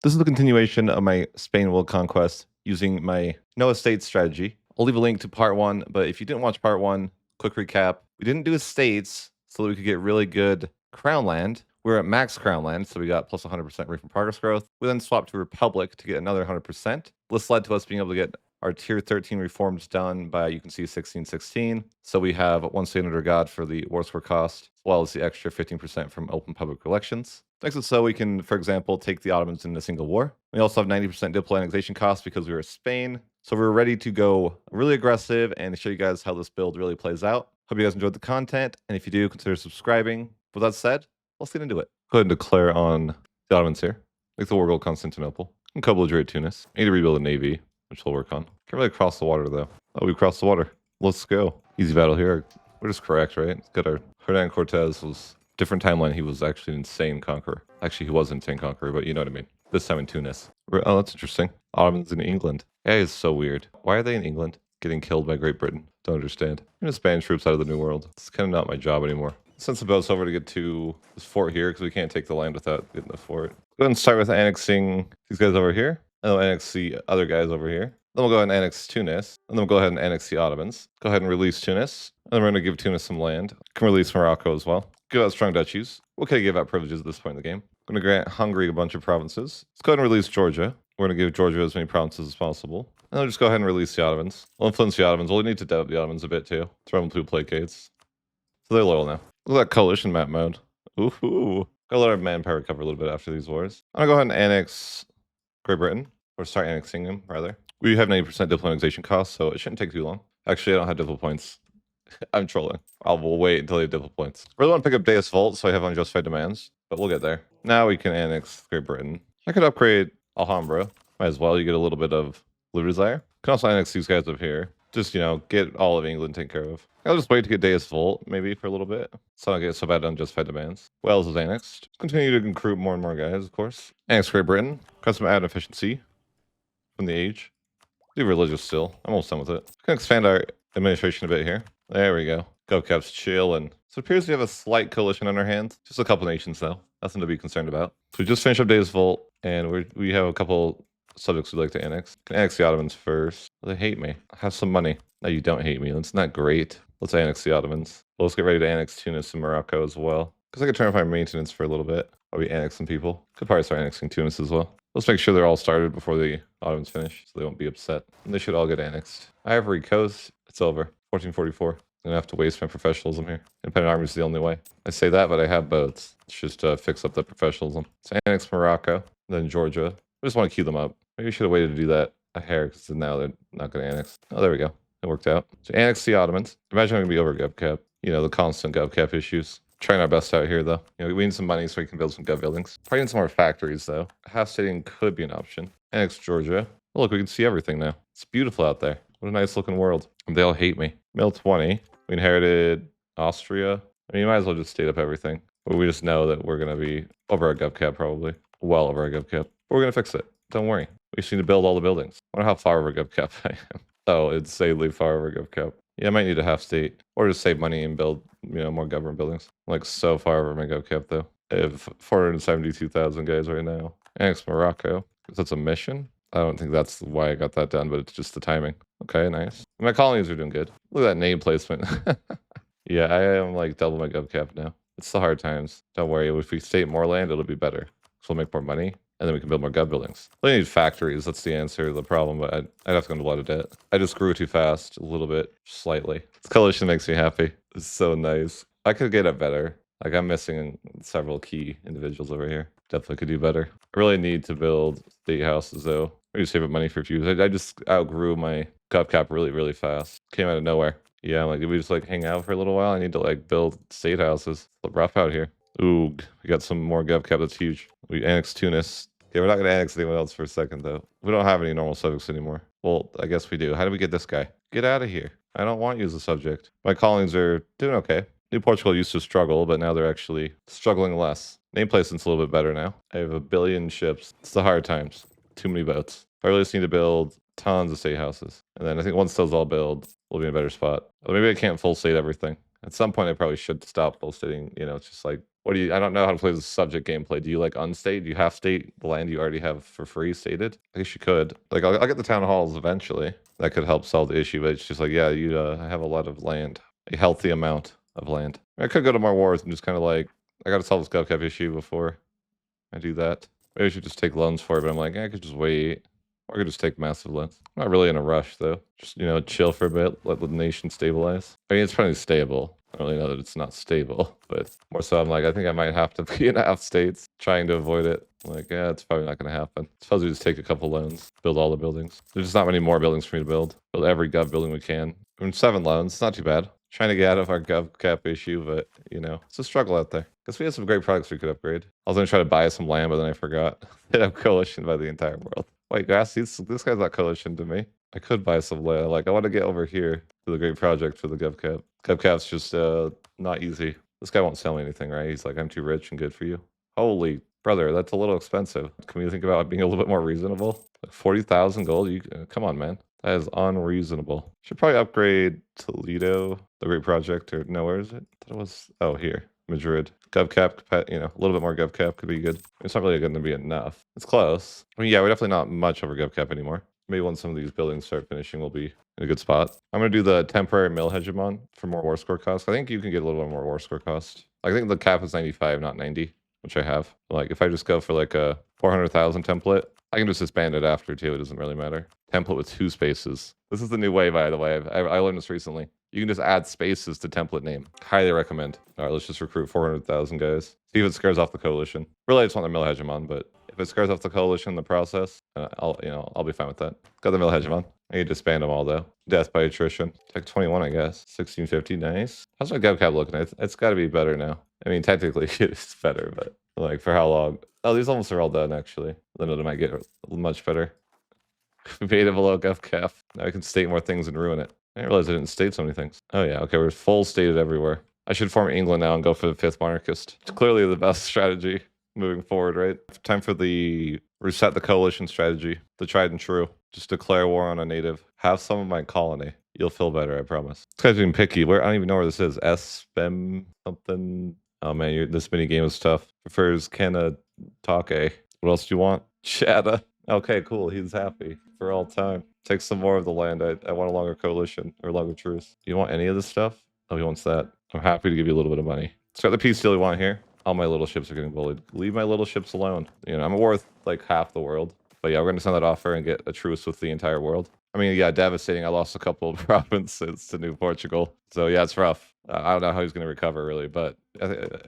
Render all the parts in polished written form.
This is the continuation of my Spain world conquest using my no estates strategy. I'll leave a link to part 1, but if you didn't watch part 1, quick recap. We didn't do estates so that we could get really good crown land. We're at max crown land, so we got plus 100% rate from progress growth. We then swapped to Republic to get another 100%. This led to us being able to get our tier 13 reforms done by, you can see, 1616. So we have one state under God for the war score cost, as well as the extra 15% from open public elections. Makes it so we can, for example, take the Ottomans in a single war. We also have 90% diplo annexation cost because we were Spain. So we're ready to go really aggressive and show you guys how this build really plays out. Hope you guys enjoyed the content. And if you do, consider subscribing. With that said, let's get into it. Go ahead and declare on the Ottomans here. Make the war goal Constantinople. And co-belligerate Tunis. I need to rebuild a navy, which we'll work on. Can't really cross the water, though. Oh, we crossed the water. Let's go. Easy battle here. We're just correct, right? It's got our Hernan Cortez was different timeline. He was actually an insane conqueror. Actually, he was an insane conqueror, but you know what I mean. This time in Tunis. Oh, that's interesting. Ottomans in England. Yeah, it's so weird. Why are they in England? Getting killed by Great Britain. Don't understand. I'm gonna Spanish troops out of the New World. It's kind of not my job anymore. Send some boats over to get to this fort here because we can't take the land without getting the fort. Go ahead and start with annexing these guys over here. And we'll annex the other guys over here. Then we'll go ahead and annex Tunis. And then we'll go ahead and annex the Ottomans. Go ahead and release Tunis. And then we're going to give Tunis some land. Can release Morocco as well. Give out strong duchies. We'll kind of give out privileges at this point in the game. I'm going to grant Hungary a bunch of provinces. Let's go ahead and release Georgia. We're going to give Georgia as many provinces as possible. And then we'll just go ahead and release the Ottomans. We'll influence the Ottomans. We'll need to doubt the Ottomans a bit too. Throw them through placates. So they're loyal now. Look at that coalition map mode. Ooh. Gotta let our manpower recover a little bit after these wars. I'm going to go ahead and annex Great Britain. Or start annexing them, rather. We have 90% diplo annexation costs, so it shouldn't take too long. Actually, I don't have diplo points. I'm trolling. We'll wait until I have diplo points. I really want to pick up Deus Volt, so I have unjustified demands, but we'll get there. Now we can annex Great Britain. I could upgrade Alhambra. Might as well. You get a little bit of blue desire. Can also annex these guys up here. Just, you know, get all of England taken care of. I'll just wait to get Deus Volt, maybe, for a little bit. So I don't get so bad unjustified demands. Wales is annexed. Continue to recruit more and more guys, of course. Annex Great Britain. Got some added efficiency from the age. Do religious still. I'm almost done with it. Can expand our administration a bit here. There we go. GovCap's chilling. So it appears we have a slight coalition on our hands. Just a couple nations though. Nothing to be concerned about. So we just finished up Deus Volt, and we have a couple subjects we'd like to annex. Can annex the Ottomans first. They hate me. I have some money. No, you don't hate me. That's not great. Let's annex the Ottomans. Let's get ready to annex Tunis and Morocco as well. Because I could turn off my maintenance for a little bit while we annex some people. Could probably start annexing Tunis as well. Let's make sure they're all started before the Ottomans finish, so they won't be upset. And they should all get annexed. Ivory Coast, it's over. 1444. I'm gonna have to waste my professionalism here. Independent army is the only way. I say that, but I have boats. It's just fix up the professionalism. So annex Morocco, then Georgia. I just want to queue them up. Maybe I should have waited to do that a hair, because now they're not gonna annex. Oh, there we go. It worked out. So annex the Ottomans. Imagine I'm gonna be over GovCap. You know, the constant GovCap issues. Trying our best out here, though. You know, we need some money so we can build some gov buildings. Probably need some more factories, though. Half stadium could be an option. Annex Georgia. Oh, look, we can see everything now. It's beautiful out there. What a nice looking world. They all hate me. Mill 20. We inherited Austria. I mean, you might as well just state up everything. But we just know that we're going to be over our GovCap, probably. Well over our GovCap. But we're going to fix it. Don't worry. We just need to build all the buildings. I wonder how far over GovCap I am. Oh, it's insanely far over GovCap. Yeah, I might need a half state. Or just save money and build, you know, more government buildings. I'm like so far over my GovCap, though. I have 472,000 guys right now. Annex Morocco. That's a mission? I don't think that's why I got that done, but it's just the timing. Okay, nice. My colonies are doing good. Look at that name placement. Yeah, I am like double my GovCap now. It's the hard times. Don't worry, if we state more land, it'll be better. So we'll make more money, and then we can build more gov buildings. We need factories. That's the answer to the problem, but I'd have to go into a lot of debt. I just grew too fast, a little bit, slightly. This coalition makes me happy. It's so nice. I could get it better. Like, I'm missing several key individuals over here. Definitely could do better. I really need to build state houses, though. Maybe save up money for a few. I just outgrew my GovCap really, really fast. Came out of nowhere. Yeah, I'm like, did we just like hang out for a little while? I need to like build state houses. It's rough out here. Ooh, we got some more GovCap. That's huge. We annexed Tunis. Okay, we're not going to annex anyone else for a second, though. We don't have any normal subjects anymore. Well, I guess we do. How do we get this guy? Get out of here. I don't want you as a subject. My colonies are doing okay. New Portugal used to struggle, but now they're actually struggling less. Name placement's a little bit better now. I have 1 billion ships. It's the hard times. Too many boats. I really just need to build tons of state houses. And then I think once those all build, we'll be in a better spot. Or maybe I can't full state everything. At some point, I probably should stop full stating. You know, it's just like, what do you? I don't know how to play the subject gameplay. Do you like unstate? Do you half state the land you already have for free stated? I guess you could. Like, I'll get the town halls eventually. That could help solve the issue. But it's just like, yeah, you have a lot of land, a healthy amount of land. I could go to more wars and just kind of like, I got to solve this GovCap issue before I do that. Maybe I should just take loans for it. But I'm like, I could just wait. Or I could just take massive loans. I'm not really in a rush though. Just, you know, chill for a bit, let the nation stabilize. I mean, it's probably stable. I don't really know that it's not stable, but more so I'm like, I think I might have to be in half states trying to avoid it. Like, yeah, it's probably not going to happen. Suppose we just take a couple loans, build all the buildings. There's just not many more buildings for me to build. Build every gov building we can. I mean, 7 loans, it's not too bad. Trying to get out of our gov cap issue, but you know, it's a struggle out there. Guess we have some great products we could upgrade. I was gonna try to buy some land, but then I forgot. They have coalition by the entire world. Wait, guys, this guy's not coalition to me. I could buy some land. Like, I want to get over here to the great project for the GovCap. GovCap's just not easy. This guy won't sell me anything, right? He's like, I'm too rich and good for you. Holy brother, that's a little expensive. Can we think about being a little bit more reasonable? Like 40,000 gold? You come on, man. That is unreasonable. Should probably upgrade Toledo, the great project, or no, where is it? That was, oh, here, Madrid. GovCap, you know, a little bit more GovCap could be good. It's not really going to be enough. It's close. I mean, yeah, we're definitely not much over GovCap anymore. Maybe once some of these buildings start finishing, we'll be in a good spot. I'm going to do the temporary mill hegemon for more war score cost. I think you can get a little bit more war score cost. I think the cap is 95, not 90, which I have. Like, if I just go for like a 400,000 template, I can just disband it after too. It doesn't really matter. Template with 2 spaces. This is the new way, by the way. I learned this recently. You can just add spaces to template name. Highly recommend. All right, let's just recruit 400,000 guys. See if it scares off the coalition. Really, I just want the mill hegemon, but if it scares off the coalition in the process, I'll be fine with that. Got the mill hegemon. I need to disband them all though. Death by attrition. Tech 21, I guess. 1650, nice. How's my GovCap looking? It's got to be better now. I mean, technically it's better, but like for how long? Oh, these almost are all done actually. Then it might get much better. We made it below GovCap. Now I can state more things and ruin it. I didn't realize I didn't state so many things. Oh yeah, okay, we're full stated everywhere. I should form England now and go for the 5th monarchist. It's clearly the best strategy moving forward, right? Time for the reset the coalition strategy, the tried and true. Just declare war on a native. Have some of my colony. You'll feel better, I promise. This guy's being picky. Where I don't even know where this is. SBEM something. Oh man, this mini game is tough. Prefers Kanatake. What else do you want? Chatta. Okay, cool. He's happy for all time. Take some more of the land. I want a longer coalition or longer truce. You want any of this stuff? Oh, he wants that. I'm happy to give you a little bit of money. So the peace deal you want here. All my little ships are getting bullied. Leave my little ships alone. You know, I'm worth like half the world. But yeah, we're gonna send that offer and get a truce with the entire world. I mean, yeah, devastating. I lost a couple of provinces to New Portugal. So yeah, it's rough. I don't know how he's gonna recover really, but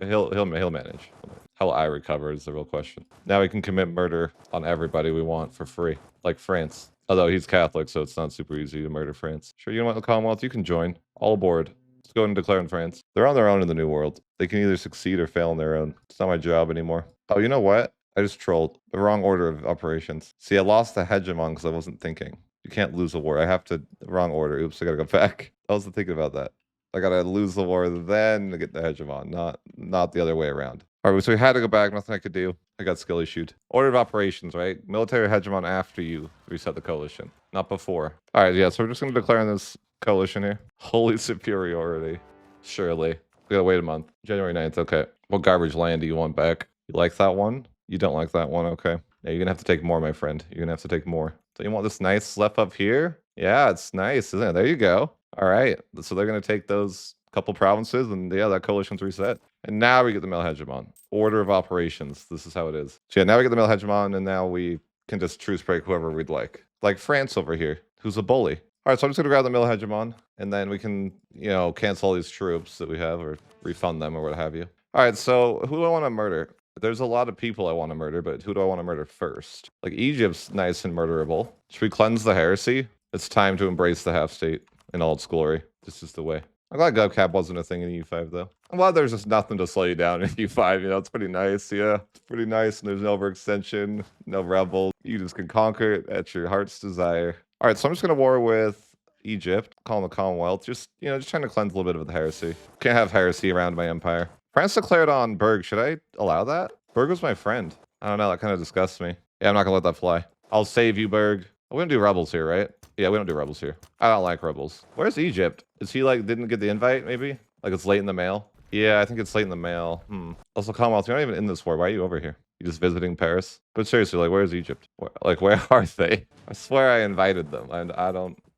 he'll manage. How will I recover is the real question. Now we can commit murder on everybody we want for free, like France. Although he's Catholic, so it's not super easy to murder France. Sure, you don't want the Commonwealth? You can join. All aboard. Let's go and declare in France. They're on their own in the New World. They can either succeed or fail on their own. It's not my job anymore. Oh, you know what? I just trolled. The wrong order of operations. See, I lost the hegemon because I wasn't thinking. You can't lose a war. I have to... The wrong order. Oops, I gotta go back. I wasn't thinking about that. I gotta lose the war, then get the hegemon, not the other way around. All right, so we had to go back. Nothing I could do. I got skill issued. Order of operations, right? Military hegemon after you reset the coalition, not before. All right, yeah, so we're just going to declare this coalition here. Holy superiority. Surely. We gotta wait a month. January 9th, okay. What garbage land do you want back? You like that one? You don't like that one, okay. Yeah, you're going to have to take more, my friend. You're going to have to take more. So you want this nice slip up here? Yeah, it's nice, isn't it? There you go. All right, so they're going to take those couple provinces, and yeah, that coalition's reset. And now we get the male hegemon. Order of operations. This is how it is. So yeah, now we get the male hegemon, and now we can just truce break whoever we'd like. Like France over here, who's a bully. All right, so I'm just going to grab the male hegemon, and then we can, you know, cancel all these troops that we have, or refund them, or what have you. All right, so who do I want to murder? There's a lot of people I want to murder, but who do I want to murder first? Like, Egypt's nice and murderable. Should we cleanse the heresy? It's time to embrace the half-state in all its glory. This is the way. I'm glad GovCap wasn't a thing in EU5, though. I'm glad there's just nothing to slow you down in EU5. You know, it's pretty nice. Yeah, it's pretty nice. And there's no overextension, no rebel. You just can conquer it at your heart's desire. All right, so I'm just going to war with Egypt, call them the Commonwealth. Just, you know, just trying to cleanse a little bit of the heresy. Can't have heresy around my empire. France declared on Berg. Should I allow that? Berg was my friend. I don't know. That kind of disgusts me. Yeah, I'm not going to let that fly. I'll save you, Berg. We don't do rebels here, right? Yeah, we don't do rebels here. I don't like rebels. Where's Egypt? Is he like, didn't get the invite, maybe? Like it's late in the mail? Yeah, I think it's late in the mail. Also, Commonwealth, you're not even in this war. Why are you over here? You just visiting Paris? But seriously, like, where's Egypt? Like, where are they? I swear I invited them, and I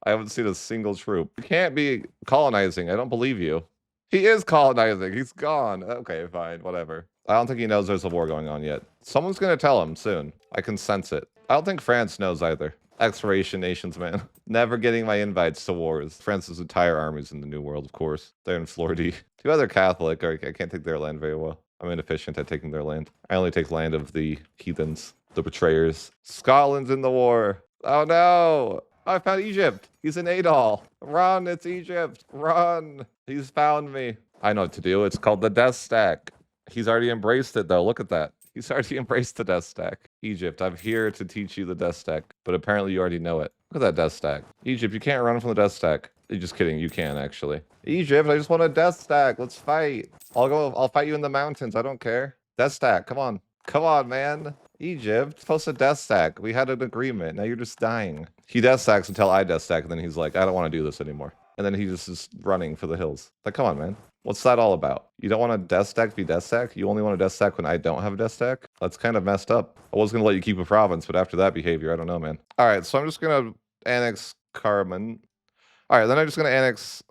haven't seen a single troop. You can't be colonizing. I don't believe you. He is colonizing. He's gone. Okay, fine, whatever. I don't think he knows there's a war going on yet. Someone's gonna tell him soon. I can sense it. I don't think France knows either. Exploration nations, man. Never getting my invites to wars. France's entire army's in the New World, of course. They're in Florida. Too bad they're Catholic. I can't take their land very well. I'm inefficient at taking their land. I only take land of the heathens, the betrayers. Scotland's in the war. Oh no! I found Egypt. He's in Adol. Run, it's Egypt. Run. He's found me. I know what to do. It's called the death stack. He's already embraced it though. Look at that. He's already embraced the death stack. Egypt, I'm here to teach you the death stack, but apparently you already know it. Look at that death stack. Egypt, you can't run from the death stack. You're just kidding, you can actually. Egypt, I just want a death stack. Let's fight. I'll fight you in the mountains. I don't care. Death stack, come on. Come on, man. Egypt, post a death stack. We had an agreement. Now you're just dying. He death stacks until I death stack, and then he's like, I don't want to do this anymore. And then he just is running for the hills. Like, come on, man. What's that all about? You don't want a death stack be death stack? You only want a death stack when I don't have a death stack? That's kind of messed up. I was going to let you keep a province, but after that behavior, I don't know, man. All right, so I'm just going to annex Carmen. All right, then I'm just going to annex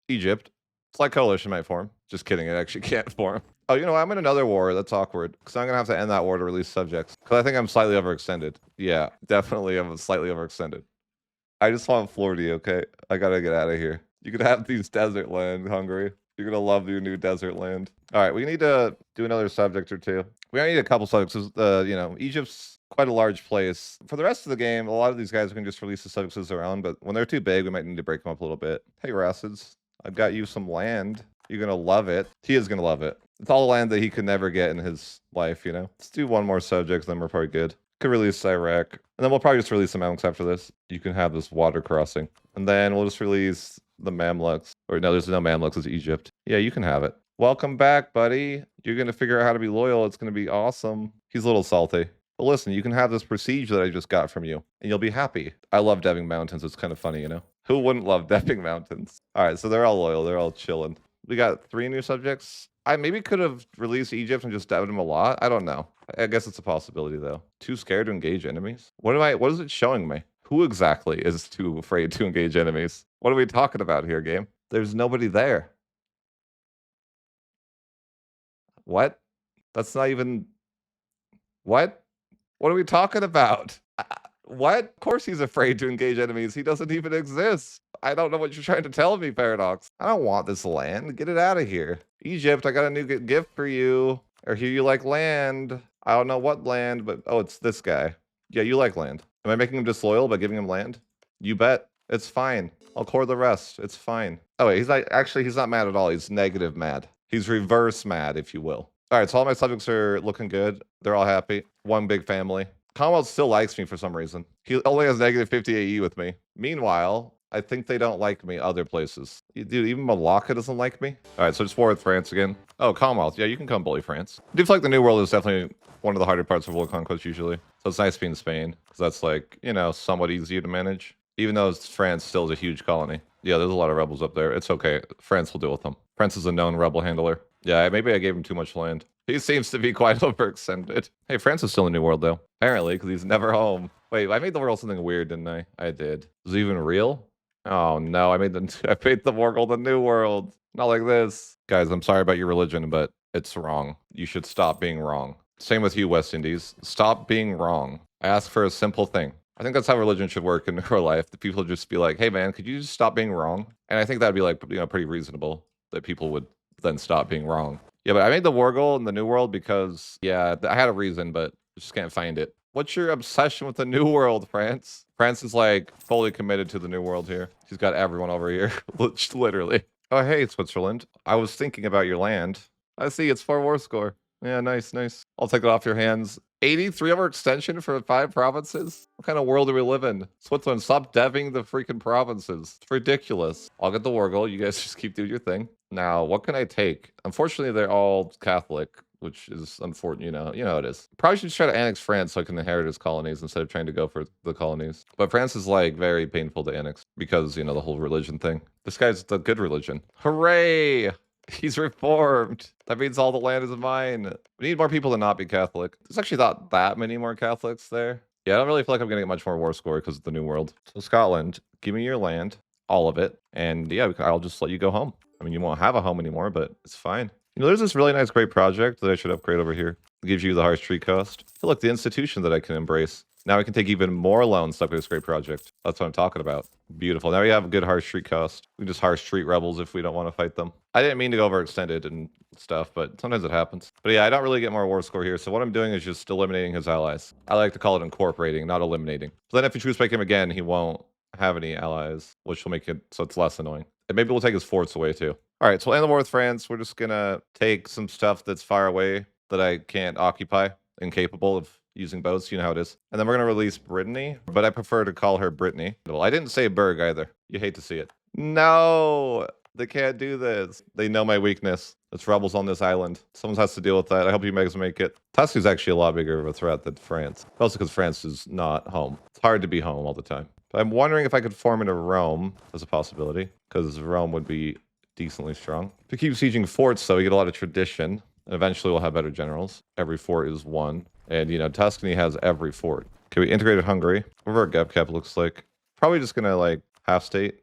Egypt. It's like coalition might form. Just kidding, it actually can't form. Oh, you know, I'm in another war. That's awkward. Because I'm going to have to end that war to release subjects. Because I think I'm slightly overextended. Yeah, definitely I'm slightly overextended. I just want Florida, okay? I got to get out of here. You could have these desert land, Hungary. You're going to love your new desert land. All right, we need to do another subject or two. We only need a couple subjects. You know, Egypt's quite a large place. For the rest of the game, a lot of these guys can just release the subjects as their own, but when they're too big, we might need to break them up a little bit. Hey, Racids, I've got you some land. You're going to love it. He is going to love it. It's all the land that he could never get in his life, you know? Let's do one more subject, then we're probably good. Could release Iraq. And then we'll probably just release the Mamluks after this. You can have this water crossing. And then we'll just release the Mamluks. Or no, there's no Mamluks, it's Egypt. Yeah, you can have it. Welcome back, buddy. You're going to figure out how to be loyal. It's going to be awesome. He's a little salty. But listen, you can have this prestige that I just got from you. And you'll be happy. I love Deving Mountains. It's kind of funny, you know? Who wouldn't love Deving Mountains? All right, so they're all loyal. They're all chilling. We got 3 new subjects. I maybe could have released Egypt and just devved him a lot. I don't know. I guess it's a possibility, though. Too scared to engage enemies? What is it showing me? Who exactly is too afraid to engage enemies? What are we talking about here, game? There's nobody there. What? That's not even... What? What are we talking about? What? Of course he's afraid to engage enemies. He doesn't even exist. I don't know what you're trying to tell me, Paradox. I don't want this land. Get it out of here. Egypt, I got a new gift for you. Or here you like land. I don't know what land, but oh, it's this guy. Yeah, you like land. Am I making him disloyal by giving him land? You bet. It's fine. I'll core the rest. It's fine. Oh wait, he's not mad at all. He's negative mad. He's reverse mad, if you will. All right, so all my subjects are looking good. They're all happy. One big family. Commonwealth still likes me for some reason. He only has negative 50 AE with me. Meanwhile, I think they don't like me other places. Dude, even Malacca doesn't like me. All right, so just war with France again. Oh, Commonwealth. Yeah, you can come bully France. I do feel like the New World is definitely one of the harder parts of world conquest usually. So it's nice being Spain, because that's like, you know, somewhat easier to manage. Even though France still is a huge colony. Yeah, there's a lot of rebels up there. It's okay. France will deal with them. France is a known rebel handler. Yeah, maybe I gave him too much land. He seems to be quite overextended. Hey, France is still in the New World, though. Apparently, because he's never home. Wait, I made the world something weird, didn't I? I did. Is it even real? Oh, no. I made the world the New World. Not like this. Guys, I'm sorry about your religion, but it's wrong. You should stop being wrong. Same with you, West Indies. Stop being wrong. I ask for a simple thing. I think that's how religion should work in real life. The people just be like, hey, man, could you just stop being wrong? And I think that'd be like, you know, pretty reasonable that people would then stop being wrong. Yeah, but I made the war goal in the New World because, yeah, I had a reason, but I just can't find it. What's your obsession with the New World, France? France is like fully committed to the New World here. She's got everyone over here, literally. Oh, hey, Switzerland. I was thinking about your land. I see, it's 4 war score. Yeah, nice, nice. I'll take it off your hands. 83 overextension for 5 provinces? What kind of world do we live in? Switzerland, stop deving the freaking provinces. It's ridiculous. I'll get the war goal. You guys just keep doing your thing. Now, what can I take? Unfortunately, they're all Catholic, which is unfortunate. You know it is. Probably should try to annex France so I can inherit its colonies instead of trying to go for the colonies. But France is like very painful to annex. because, you know, the whole religion thing. This guy's the good religion. Hooray! He's reformed. That means all the land is mine. We need more people to not be Catholic. There's actually not that many more Catholics there. Yeah, I don't really feel like I'm gonna get much more war score because of the New World. So Scotland, give me your land, all of it, and yeah, I'll just let you go home. I mean, you won't have a home anymore, but it's fine. You know, there's this really nice, great project that I should upgrade over here. It gives you the harsh tree cost. Hey, look, the institution that I can embrace. Now I can take even more loans to upgrade this great project. That's what I'm talking about. Beautiful. Now we have a good harsh treat cost. We can just harsh treat rebels if we don't want to fight them. I didn't mean to go overextended and stuff, but sometimes it happens. But yeah, I don't really get more war score here. So what I'm doing is just eliminating his allies. I like to call it incorporating, not eliminating. So then if we choose to make him again, he won't have any allies, which will make it so it's less annoying. And maybe we'll take his forts away too. All right, so we'll end the war with France. We're just gonna take some stuff that's far away that I can't occupy, incapable of using boats, you know how it is. And then we're going to release Brittany, but I prefer to call her Brittany. Well, I didn't say Berg either. You hate to see it. No, they can't do this. They know my weakness. It's rebels on this island. Someone has to deal with that. I hope you guys make it. Tuscany's actually a lot bigger of a threat than France. Also because France is not home. It's hard to be home all the time. But I'm wondering if I could form into Rome as a possibility, because Rome would be decently strong. To keep sieging forts, though, we get a lot of tradition. And eventually we'll have better generals. Every fort is one. And, you know, Tuscany has every fort. Okay, we integrated Hungary. Whatever our Gov cap looks like. Probably just gonna, like, half-state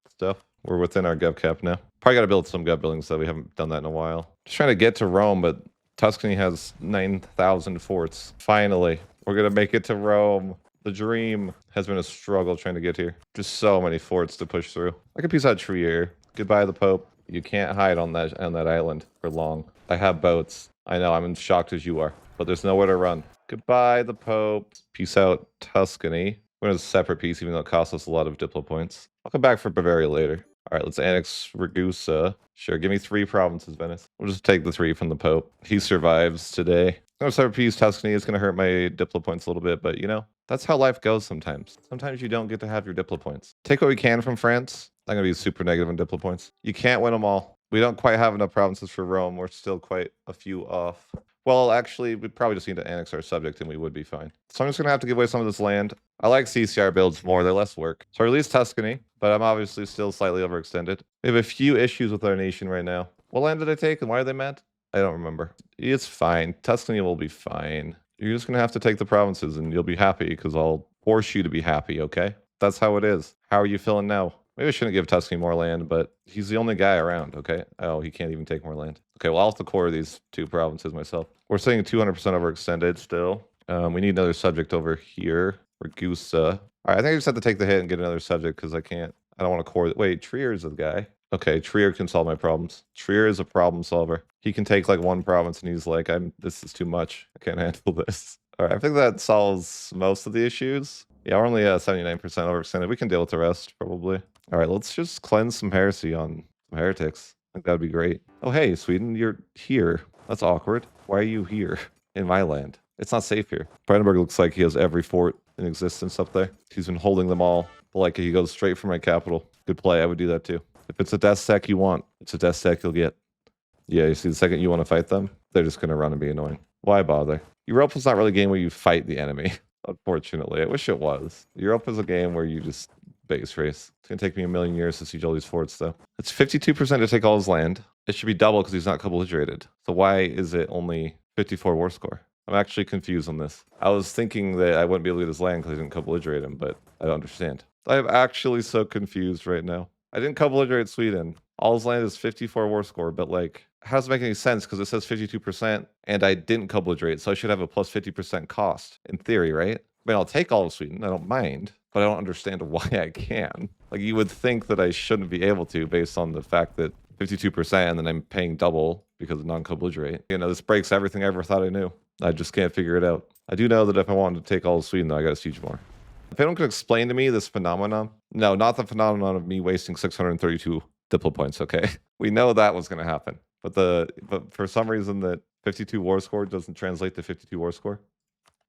stuff. We're within our Gov cap now. Probably gotta build some Gov buildings, though. We haven't done that in a while. Just trying to get to Rome, but Tuscany has 9,000 forts. Finally, we're gonna make it to Rome. The dream has been a struggle trying to get here. Just so many forts to push through. I could piece out Trier. Goodbye, the Pope. You can't hide on that island for long. I have boats. I know, I'm as shocked as you are, but there's nowhere to run. Goodbye, the Pope. Peace out, Tuscany. We're in a separate piece, even though it costs us a lot of Diplo points. I'll come back for Bavaria later. All right, let's annex Ragusa. Sure, give me 3 provinces, Venice. We'll just take the 3 from the Pope. He survives today. I'm gonna separate piece Tuscany. It's gonna hurt my Diplo points a little bit, but you know, that's how life goes sometimes. Sometimes you don't get to have your Diplo points. Take what we can from France. I'm gonna be super negative on Diplo points. You can't win them all. We don't quite have enough provinces for Rome. We're still quite a few off. Well, actually, we probably just need to annex our subject and we would be fine. So I'm just going to have to give away some of this land. I like CCR builds more. They're less work. So I released Tuscany, but I'm obviously still slightly overextended. We have a few issues with our nation right now. What land did I take and why are they mad? I don't remember. It's fine. Tuscany will be fine. You're just going to have to take the provinces and you'll be happy because I'll force you to be happy, okay? That's how it is. How are you feeling now? Maybe I shouldn't give Tuscany more land, but he's the only guy around, okay? Oh, he can't even take more land. Okay, well, I'll have to core these 2 provinces myself. We're saying 200% overextended still. We need another subject over here. Ragusa. All right, I think I just have to take the hit and get another subject because I don't want to core. Wait, Trier is the guy. Okay, Trier can solve my problems. Trier is a problem solver. He can take like 1 province and he's like, this is too much. I can't handle this. All right, I think that solves most of the issues. Yeah, we're only 79% overextended. We can deal with the rest, probably. All right, let's just cleanse some heresy on some heretics. I think that would be great. Oh, hey, Sweden, you're here. That's awkward. Why are you here in my land? It's not safe here. Brandenburg looks like he has every fort in existence up there. He's been holding them all. But like, he goes straight for my capital. Good play. I would do that too. If it's a death stack you want, it's a death stack you'll get. Yeah, you see, the second you want to fight them, they're just going to run and be annoying. Why bother? Europa's not really a game where you fight the enemy. Unfortunately, I wish it was. Europe is a game where you just base race. It's gonna take me a million years to siege all these forts, though. It's 52% to take all his land. It should be double because he's not co-belligerated. So why is it only 54 war score? I'm actually confused on this. I was thinking that I wouldn't be able to get his land because I didn't co-belligerate him, but I don't understand. I'm actually so confused right now. I didn't co-belligerate Sweden. All his land is 54 war score, but like, how does it make any sense? Because it says 52% and I didn't co-belligerate, so I should have a plus 50% cost in theory, right? I mean, I'll take all of Sweden. I don't mind, but I don't understand why I can. Like, you would think that I shouldn't be able to based on the fact that 52% and then I'm paying double because of non-co-belligerate. You know, this breaks everything I ever thought I knew. I just can't figure it out. I do know that if I wanted to take all of Sweden, though, I gotta siege more. If anyone could explain to me this phenomenon, no, not the phenomenon of me wasting 632 Diplo points, okay? We know that was gonna happen. But for some reason that 52 war score doesn't translate to 52 war score.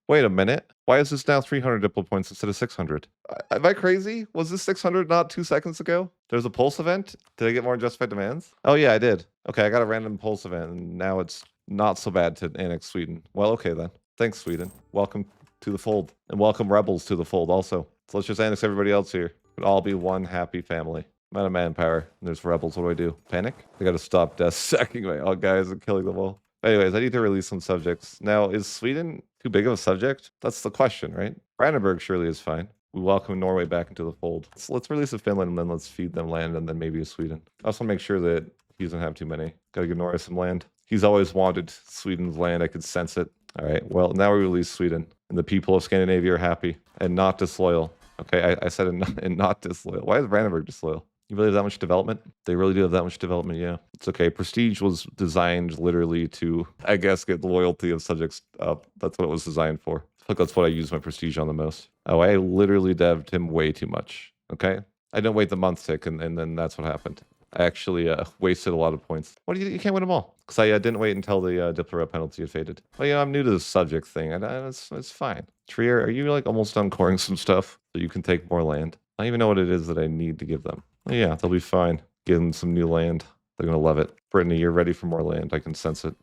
Wait a minute. Why is this now 300 Diplo points instead of 600? Am I crazy? Was this 600 not 2 seconds ago? There's a pulse event? Did I get more justified demands? Oh yeah, I did. Okay, I got a random pulse event and now it's not so bad to annex Sweden. Well, okay then. Thanks, Sweden. Welcome to the fold. And welcome rebels to the fold also. So let's just annex everybody else here. We'd all be one happy family. I'm out of manpower. There's rebels. What do? Panic? I gotta stop death sacking my all guys and killing them all. Anyways, I need to release some subjects. Now, is Sweden too big of a subject? That's the question, right? Brandenburg surely is fine. We welcome Norway back into the fold. So let's release a Finland and then let's feed them land and then maybe a Sweden. I also want to make sure that he doesn't have too many. Gotta give Norway some land. He's always wanted Sweden's land. I could sense it. All right, well, now we release Sweden. And the people of Scandinavia are happy and not disloyal. Okay, I said and not disloyal. Why is Brandenburg disloyal? You really have that much development? They really do have that much development, yeah. It's okay. Prestige was designed literally to, I guess, get the loyalty of subjects up. That's what it was designed for. I feel like that's what I use my prestige on the most. Oh, I literally devved him way too much, okay? I didn't wait the month tick, and then that's what happened. I actually wasted a lot of points. What do you can't win them all? Because I didn't wait until the Diplo penalty had faded. Well, I'm new to the subject thing, and it's fine. Trier, are you like almost done coring some stuff so you can take more land? I don't even know what it is that I need to give them. Well, yeah, they'll be fine. Give them some new land. They're going to love it. Brittany, you're ready for more land. I can sense it.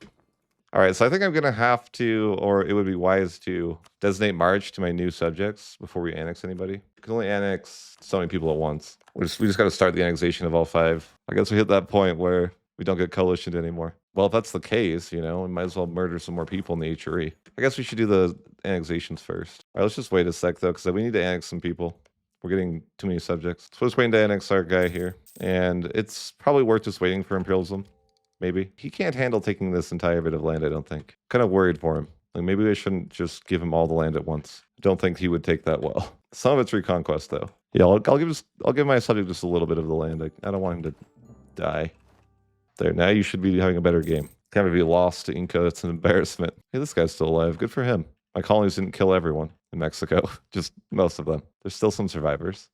All right, so I think I'm going to have to, or it would be wise to, designate March to my new subjects before we annex anybody. We can only annex so many people at once. We just got to start the annexation of all 5. I guess we hit that point where we don't get coalitioned anymore. Well, if that's the case, we might as well murder some more people in the HRE. I guess we should do the annexations first. All right, let's just wait a sec, though, because we need to annex some people. We're getting too many subjects. So let's wait to annex our guy here. And it's probably worth just waiting for imperialism. Maybe. He can't handle taking this entire bit of land, I don't think. Kind of worried for him. Like, maybe we shouldn't just give him all the land at once. Don't think he would take that well. Some of it's reconquest, though. Yeah, I'll give my subject just a little bit of the land. I don't want him to die. There, now you should be having a better game. Can't be lost to Inca. It's an embarrassment. Hey, this guy's still alive. Good for him. My colonies didn't kill everyone in Mexico. Just most of them. There's still some survivors.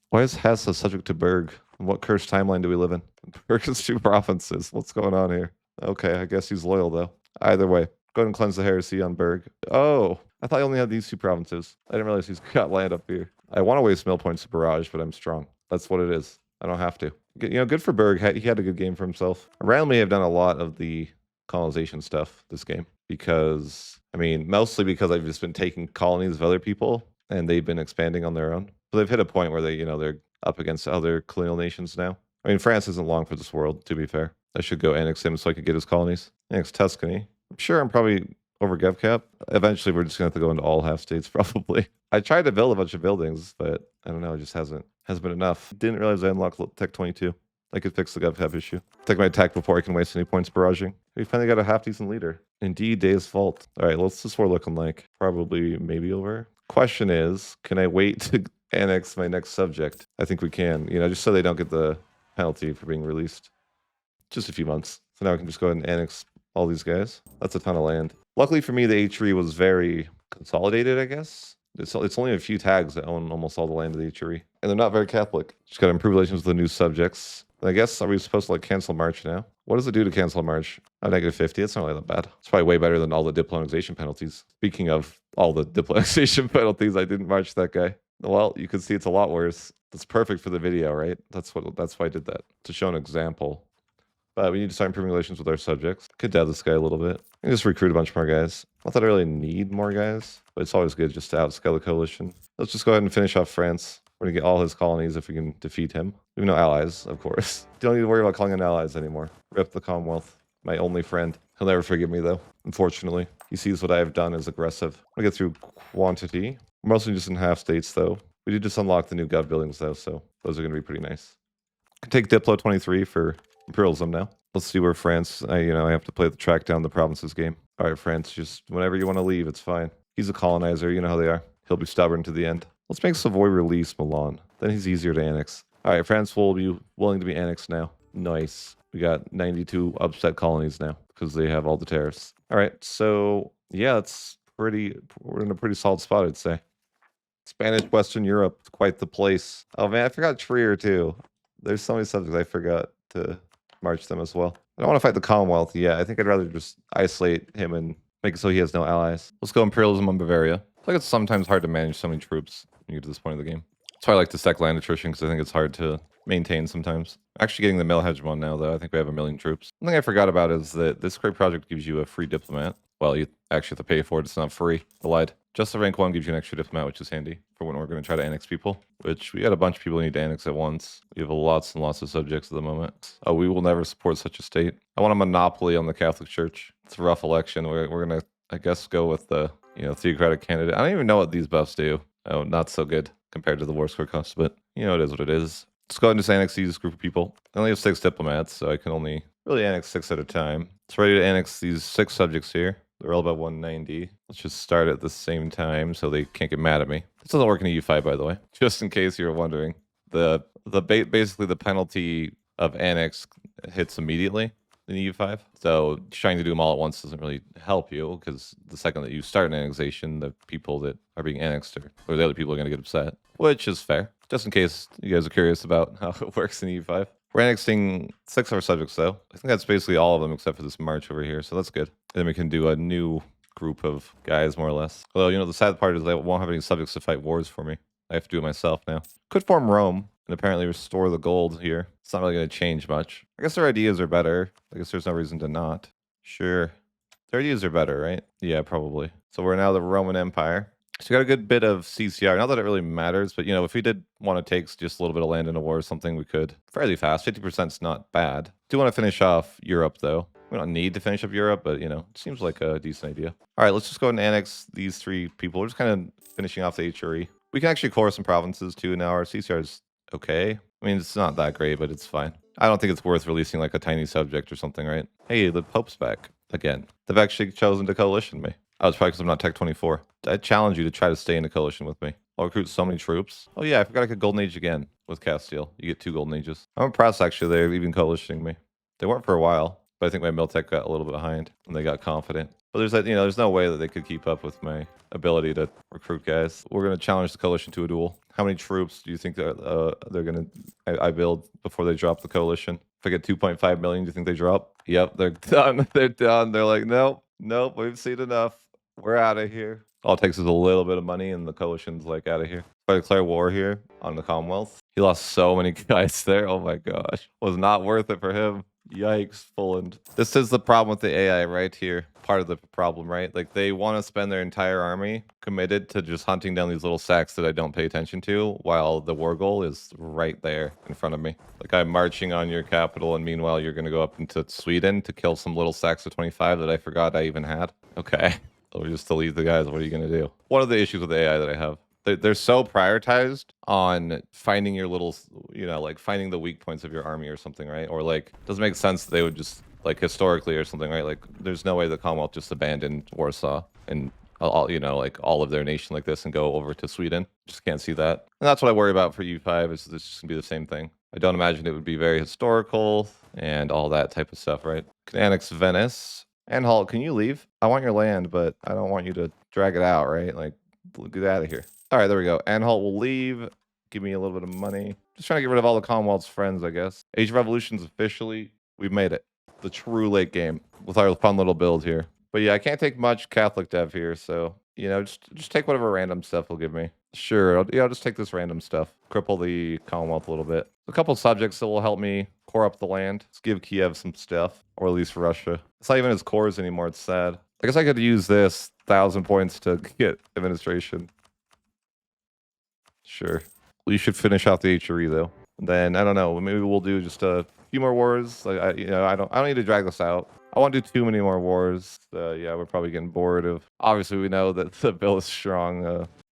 Why is Hesse subject to Berg? What cursed timeline do we live in? Berg is 2 provinces. What's going on here? Okay, I guess he's loyal, though. Either way, go ahead and cleanse the heresy on Berg. Oh, I thought I only had these 2 provinces. I didn't realize he's got land up here. I want to waste mill points to barrage, but I'm strong. That's what it is. I don't have to. Good for Berg. He had a good game for himself. I randomly have done a lot of the colonization stuff this game because, mostly because I've just been taking colonies of other people and they've been expanding on their own. So they've hit a point where they're up against other colonial nations now. France isn't long for this world, to be fair. I should go annex him so I could get his colonies. Annex Tuscany. I'm sure I'm probably over GevCap. Eventually, we're just going to have to go into all half states, probably. I tried to build a bunch of buildings, but I don't know. It just hasn't been enough. Didn't realize I unlocked Tech 22. I could fix the GovCap issue. Take my attack before I can waste any points barraging. We finally got a half-decent leader. Indeed, Day's fault. All right, what's this war looking like? Probably maybe over. Question is, can I wait to annex my next subject? I think we can, just so they don't get the penalty for being released. Just a few months. So now I can just go ahead and annex all these guys. That's a ton of land. Luckily for me, the HRE was very consolidated, I guess. It's only a few tags that own almost all the land of the HRE. And they're not very Catholic. Just got to improve relations with the new subjects. I guess, are we supposed to cancel March now? What does it do to cancel March? Oh, -50. It's not really that bad. It's probably way better than all the diplomatization penalties. Speaking of all the diplomatization penalties, I didn't march that guy. Well, you can see it's a lot worse. That's perfect for the video, right? That's why I did that, to show an example. But we need to start improving relations with our subjects. Could dev this guy a little bit. And just recruit a bunch more guys. Not that I really need more guys, but it's always good just to outscale the coalition. Let's just go ahead and finish off France. We're going to get all his colonies if we can defeat him. We have no allies, of course. Don't need to worry about calling in allies anymore. Rip the Commonwealth. My only friend. He'll never forgive me, though, unfortunately. He sees what I have done as aggressive. I'm going to get through quantity. We're mostly just in half states, though. We did just unlock the new gov buildings, though, so those are going to be pretty nice. Can take Diplo 23 for imperialism now. Let's see where France, I have to play the track down the provinces game. All right, France, just whenever you want to leave, it's fine. He's a colonizer, you know how they are. He'll be stubborn to the end. Let's make Savoy release Milan. Then he's easier to annex. All right, France will be willing to be annexed now. Nice. We got 92 upset colonies now because they have all the tariffs. All right, so yeah, we're in a pretty solid spot, I'd say. Spanish Western Europe, quite the place. Oh man, I forgot Trier too. There's so many subjects I forgot to march them as well. I don't want to fight the Commonwealth yet. I think I'd rather just isolate him and make it so he has no allies. Let's go imperialism on Bavaria. I feel like it's sometimes hard to manage so many troops when you get to this point of the game. That's why I like to stack land attrition, because I think it's hard to maintain sometimes. Actually getting the mill hegemon now, though. I think we have 1 million troops. One thing I forgot about is that this great project gives you a free diplomat. Well, you actually have to pay for it. It's not free. I lied. Just the rank 1 gives you an extra diplomat, which is handy for when we're going to try to annex people, which we got a bunch of people we need to annex at once. We have lots and lots of subjects at the moment. Oh, we will never support such a state. I want a monopoly on the Catholic Church. It's a rough election. We're going to, I guess, go with the, theocratic candidate. I don't even know what these buffs do. Oh, not so good compared to the war score cost, but, it is what it is. Let's go ahead and just annex these group of people. I only have 6 diplomats, so I can only really annex 6 at a time. It's ready to annex these 6 subjects here. They're all about 190. Let's just start at the same time so they can't get mad at me. This doesn't work in EU5, by the way, just in case you're wondering. Basically the penalty of annex hits immediately in EU5. So trying to do them all at once doesn't really help you, because the second that you start an annexation, the people that are being annexed or the other people are going to get upset, which is fair. Just in case you guys are curious about how it works in EU5. We're annexing 6 of our subjects, though. I think that's basically all of them except for this march over here, so that's good. And then we can do a new group of guys, more or less. Although, the sad part is they won't have any subjects to fight wars for me. I have to do it myself now. Could form Rome and apparently restore the gold here. It's not really going to change much. I guess their ideas are better. I guess there's no reason to not. Sure. Their ideas are better, right? Yeah, probably. So we're now the Roman Empire. So we got a good bit of CCR. Not that it really matters, but if we did want to take just a little bit of land in a war or something, we could fairly fast. 50% is not bad. Do want to finish off Europe, though. We don't need to finish up Europe, but it seems like a decent idea. All right, let's just go ahead and annex these 3 people. We're just kind of finishing off the HRE. We can actually core some provinces too now. Our CCR is okay. I mean, it's not that great, but it's fine. I don't think it's worth releasing like a tiny subject or something, right? Hey, the Pope's back again. They've actually chosen to coalition me. Oh, it's probably because I'm not Tech 24. I challenge you to try to stay in a coalition with me. I'll recruit so many troops. Oh yeah, I forgot I could Golden Age again with Castile. You get 2 Golden Ages. I'm impressed, actually, they're even coalitioning me. They weren't for a while, but I think my Miltech got a little bit behind and they got confident. But there's there's no way that they could keep up with my ability to recruit guys. We're going to challenge the coalition to a duel. How many troops do you think they're going to I build before they drop the coalition? If I get 2.5 million, do you think they drop? Yep, they're done. They're done. They're like, nope, we've seen enough. We're out of here. All it takes is a little bit of money and the coalition's like out of here. If I declare war here on the Commonwealth, he lost so many guys there. Oh my gosh. Was not worth it for him. Yikes, Poland. This is the problem with the AI right here. Part of the problem, right? Like they want to spend their entire army committed to just hunting down these little sacks that I don't pay attention to, while the war goal is right there in front of me. Like I'm marching on your capital, and meanwhile you're going to go up into Sweden to kill some little sacks of 25 that I forgot I even had. Okay. Or just delete the guys. What are you going to do? One of the issues with AI that I have, they're so prioritized on finding your little, like finding the weak points of your army or something, right? Or like, doesn't make sense that they would just, like historically or something, right? Like, there's no way the Commonwealth just abandoned Warsaw and all, like all of their nation like this and go over to Sweden. Just can't see that. And that's what I worry about for U5 is this just gonna be the same thing. I don't imagine it would be very historical and all that type of stuff, right? Can annex Venice. Anhalt, can you leave? I want your land, but I don't want you to drag it out, right? Like, get out of here. All right, there we go. Anhalt will leave. Give me a little bit of money. Just trying to get rid of all the Commonwealth's friends, I guess. Age of Revolutions officially. We've made it. The true late game with our fun little build here. But yeah, I can't take much Catholic dev here, so, just take whatever random stuff will give me. Sure, I'll just take this random stuff. Cripple the Commonwealth a little bit. A couple subjects that will help me core up the land. Let's give Kiev some stuff, or at least Russia. It's not even his cores anymore, it's sad. I guess I could use this 1,000 points to get administration. Sure. We should finish off the HRE though. Then I don't know. Maybe we'll do just a few more wars. Like I don't need to drag this out. I won't do too many more wars. Yeah, we're probably getting bored of. Obviously, we know that the bill is strong.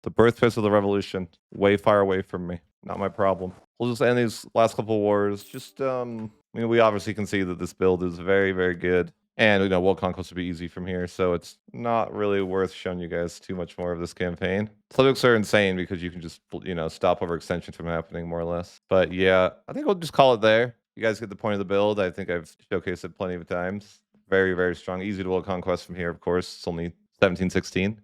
The birthplace of the revolution, way far away from me. Not my problem. We'll just end these last couple wars. Just we obviously can see that this build is very, very good. And world conquest will be easy from here, so it's not really worth showing you guys too much more of this campaign. Subjects are insane because you can just stop overextension from happening more or less. But yeah, I think we'll just call it there. You guys get the point of the build. I think I've showcased it plenty of times. Very, very strong. Easy to world conquest from here, of course. It's only 1716.